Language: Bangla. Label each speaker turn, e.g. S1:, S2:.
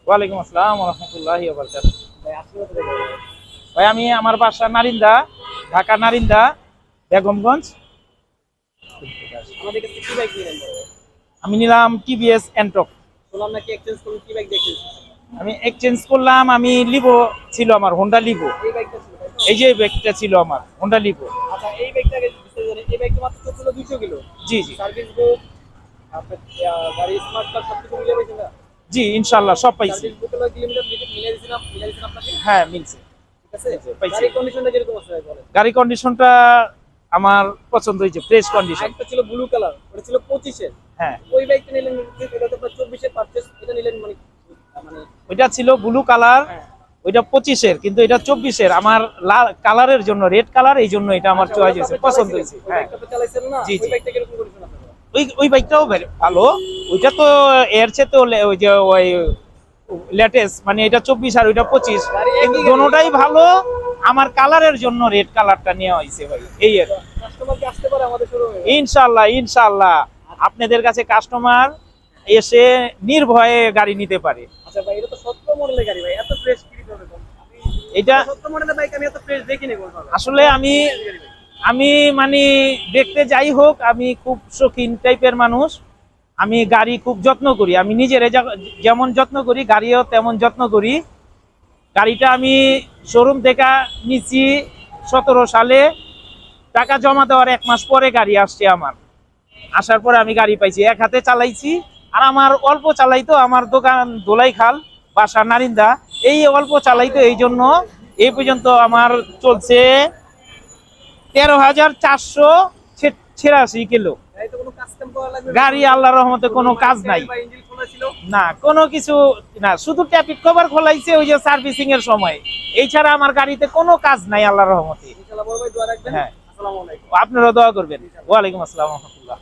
S1: ওয়ালাইকুম আসসালাম ওয়া রাহমাতুল্লাহি ওয়া বারাকাতুহু।
S2: ভাই আসলে কোথায় যাবেন?
S1: ভাই আমি আমার বাসা নারিন্দা, ঢাকা নারিন্দা, বেগমগঞ্জ।
S2: আমাদের কাছে কি বাইক নিলেন বড় ভাই?
S1: আমি নিলাম টিভিএস এন্ট্রক।
S2: শুনলাম নাকি এক্সচেঞ্জ করুন, কি বাইক দেখেছেন?
S1: আমি এক্সচেঞ্জ করলাম, আমি লিভো ছিল আমার, হোন্ডা লিভো।
S2: এই বাইকটা ছিল তাই তো?
S1: এই যে বাইকটা ছিল আমার হোন্ডা লিভো।
S2: আচ্ছা এই বাইকটা আগে বিস্তারিত জানেন। এই বাইকটা মাত্র ছিল 200 কিলো।
S1: জি জি
S2: সার্ভিস বুক, আপনার গাড়ি স্মার্ট কার্ড সবকিছু মিলে পেয়েছেন না?
S1: জি, ইনশাআল্লাহ সব পাইছি।
S2: সার্ভিস বুকের লগে কিলোমিটার মিলে দিয়েছেন আপনাকে?
S1: হ্যাঁ মিলছে।
S2: ঠিক আছে।
S1: পাইছি।
S2: গাড়ির কন্ডিশনটা কিরকম আছে ভাই বলেন?
S1: গাড়ি কন্ডিশনটা আমার পছন্দ হয়েছে, ফ্রেশ কন্ডিশন।
S2: একটা ছিল ব্লু কালার, ওটা ছিল 25 এর।
S1: হ্যাঁ,
S2: ওই বাইকটা নিলেন, এটা তো আপনার 24 এর পারচেজ, এটা নিলেন মানে মানে
S1: ওইটা ছিল ব্লু কালার,
S2: হ্যাঁ।
S1: ওইটা 25-এর, কিন্তু এটা 24-এর। আমার লাল কালারের জন্য, রেড কালার, এই জন্য এটা আমার
S2: আচ্ছা,
S1: চয়েস
S2: ওটা
S1: হয়েছে,
S2: আপনি
S1: পছন্দ
S2: চালাইছিলেন?
S1: হয়েছে।
S2: ওই
S1: হ্যাঁ,
S2: বাইকটা তো চালাইছেন না?
S1: জি
S2: ওই
S1: জি।
S2: বাইকটা কিরকম কন্ডিশন আছে?
S1: ওই বাইকটাও ভালো। ওইটা তো এর চেয়ে তো ওই যে ওই লেটেস্ট, মানে এটা 24 আর ওইটা 25,
S2: গাড়ি একই
S1: কিন্তু
S2: গাড়ি।
S1: দোনোটাই ভালো। আমার কালারের জন্য রেড কালারটা নেওয়া হয়েছে ভাই, এই আর কি।
S2: কাস্টমার কি আসতে পারে আমাদের শোরুমে?
S1: ইনশাআল্লাহ ইনশাআল্লাহ আপনাদের কাছে কাস্টমার এসে নির্ভয়ে গাড়ি নিতে পারে।
S2: আচ্ছা ভাই, এটা তো 17 মডেলের গাড়ি ভাই, এত ফ্রেশ কি করে কোন?
S1: এটা
S2: 17 মডেলের বাইক আমি এত ফ্রেশ দেখিনি কোনভাবে।
S1: আসলে আমি মানে দেখতে যাই হোক, আমি খুব শৌখিন টাইপের মানুষ। আমি গাড়ি খুব যত্ন করি, আমি নিজের যেমন যত্ন করি গাড়িও তেমন যত্ন করি। গাড়িটা আমি শোরুম থেকে নিচ্ছি 17 সালে, টাকা জমা দেওয়ার 1 মাস পরে গাড়ি আসছে আমার। আসার পরে আমি গাড়ি পাইছি, এক হাতে চালাইছি। আর আমার অল্প চালাইতো, আমার দোকান দোলাইখাল, বাসা নারিন্দা, এই অল্প চালাইতো, এই জন্য এই পর্যন্ত আমার চলছে 13,486 কিলো।
S2: গাড়ি তো কোনো কাস্টম করা লাগবে না?
S1: গাড়ি আল্লাহর রহমতে কোনো কাজ নাই,
S2: বা ইঞ্জিন খোলা ছিল?
S1: না কোনো কিছু না, শুধু ট্যাপিক কভার খোলাইছে ওই যে সার্ভিসিং এর সময়। এই ছাড়া আমার গাড়িতে কোনো কাজ নাই আল্লাহর রহমতে।
S2: ইনশাআল্লাহ বড় ভাই দোয়া রাখবেন।
S1: হ্যাঁ,
S2: আসসালামু আলাইকুম।
S1: আপনারা দোয়া করবেন। ওয়ালাইকুম আসসালাম ওয়া রাহমাতুল্লাহ।